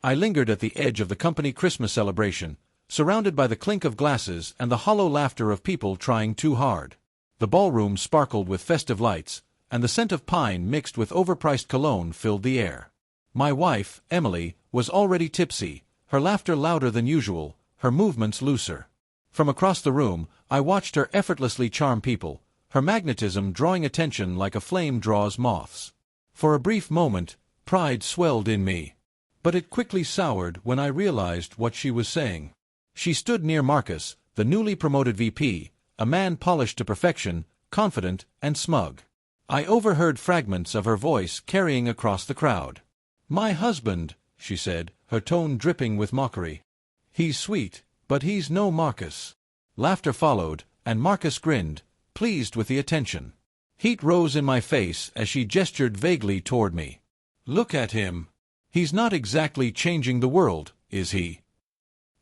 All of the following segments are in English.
I lingered at the edge of the company Christmas celebration, surrounded by the clink of glasses and the hollow laughter of people trying too hard. The ballroom sparkled with festive lights, and the scent of pine mixed with overpriced cologne filled the air. My wife, Emily, was already tipsy, her laughter louder than usual, her movements looser. From across the room, I watched her effortlessly charm people, her magnetism drawing attention like a flame draws moths. For a brief moment, pride swelled in me. But it quickly soured when I realized what she was saying. She stood near Marcus, the newly promoted VP, a man polished to perfection, confident and smug. I overheard fragments of her voice carrying across the crowd. "My husband," she said, her tone dripping with mockery. "He's sweet, but he's no Marcus." Laughter followed, and Marcus grinned, pleased with the attention. Heat rose in my face as she gestured vaguely toward me. "Look at him. He's not exactly changing the world, is he?"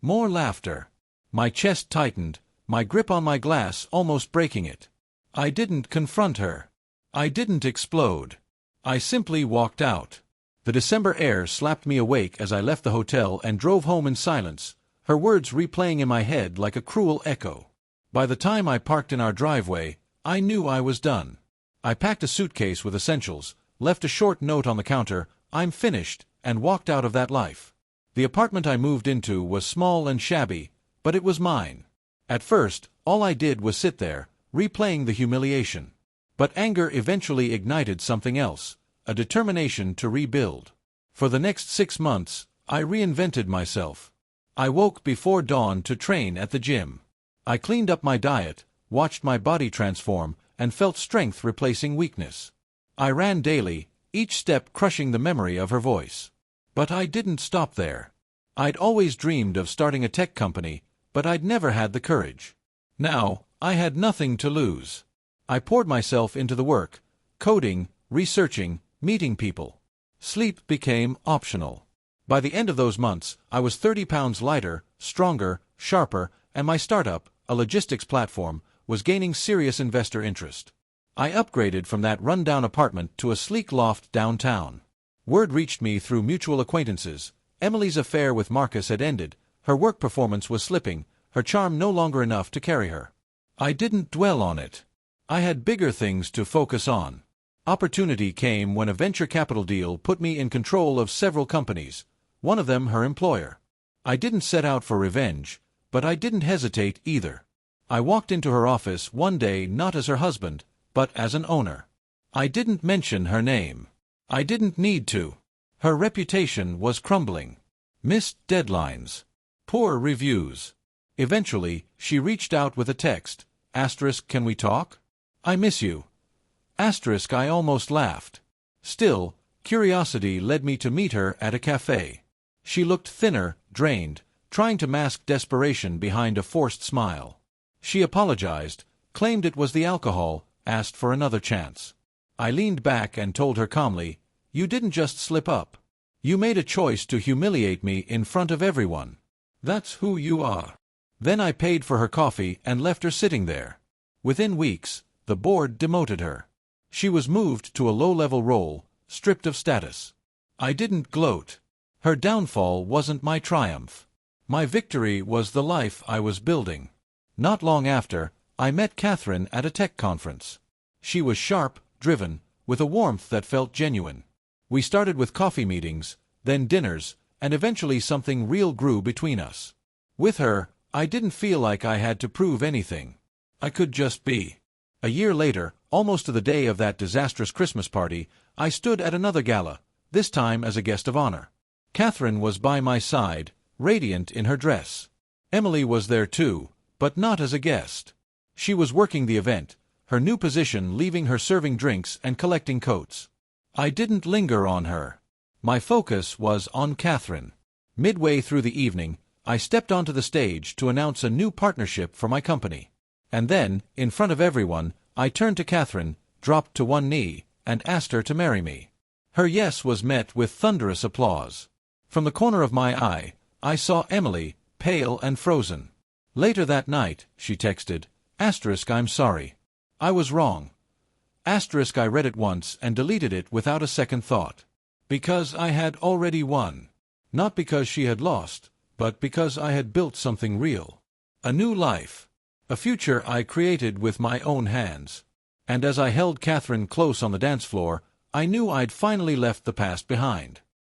More laughter. My chest tightened, my grip on my glass almost breaking it. I didn't confront her. I didn't explode. I simply walked out. The December air slapped me awake as I left the hotel and drove home in silence, her words replaying in my head like a cruel echo. By the time I parked in our driveway, I knew I was done. I packed a suitcase with essentials, left a short note on the counter, "I'm finished," and walked out of that life. The apartment I moved into was small and shabby, but it was mine. At first, all I did was sit there, replaying the humiliation. But anger eventually ignited something else, a determination to rebuild. For the next 6 months, I reinvented myself. I woke before dawn to train at the gym. I cleaned up my diet, watched my body transform, and felt strength replacing weakness. I ran daily, each step crushing the memory of her voice. But I didn't stop there. I'd always dreamed of starting a tech company, but I'd never had the courage. Now, I had nothing to lose. I poured myself into the work, coding, researching, meeting people. Sleep became optional. By the end of those months, I was 30 pounds lighter, stronger, sharper, and my startup, a logistics platform, was gaining serious investor interest. I upgraded from that run-down apartment to a sleek loft downtown. Word reached me through mutual acquaintances. Emily's affair with Marcus had ended, her work performance was slipping, her charm no longer enough to carry her. I didn't dwell on it. I had bigger things to focus on. Opportunity came when a venture capital deal put me in control of several companies, one of them her employer. I didn't set out for revenge, but I didn't hesitate either. I walked into her office one day not as her husband, but as an owner. I didn't mention her name. I didn't need to. Her reputation was crumbling. Missed deadlines. Poor reviews. Eventually, she reached out with a text. "Can we talk? I miss you." I almost laughed. Still, curiosity led me to meet her at a cafe. She looked thinner, drained, trying to mask desperation behind a forced smile. She apologized, claimed it was the alcohol, asked for another chance. I leaned back and told her calmly, "You didn't just slip up. You made a choice to humiliate me in front of everyone. That's who you are." Then I paid for her coffee and left her sitting there. Within weeks, the board demoted her. She was moved to a low-level role, stripped of status. I didn't gloat. Her downfall wasn't my triumph. My victory was the life I was building. Not long after, I met Catherine at a tech conference. She was sharp, driven, with a warmth that felt genuine. We started with coffee meetings, then dinners, and eventually something real grew between us. With her, I didn't feel like I had to prove anything. I could just be. A year later, almost to the day of that disastrous Christmas party, I stood at another gala, this time as a guest of honor. Catherine was by my side, radiant in her dress. Emily was there too, but not as a guest. She was working the event, her new position leaving her serving drinks and collecting coats. I didn't linger on her. My focus was on Catherine. Midway through the evening, I stepped onto the stage to announce a new partnership for my company. And then, in front of everyone, I turned to Catherine, dropped to one knee, and asked her to marry me. Her yes was met with thunderous applause. From the corner of my eye, I saw Emily, pale and frozen. Later that night, she texted, "I'm sorry. I was wrong." I read it once and deleted it without a second thought. Because I had already won. Not because she had lost, but because I had built something real. A new life. A future I created with my own hands. And as I held Catherine close on the dance floor, I knew I'd finally left the past behind.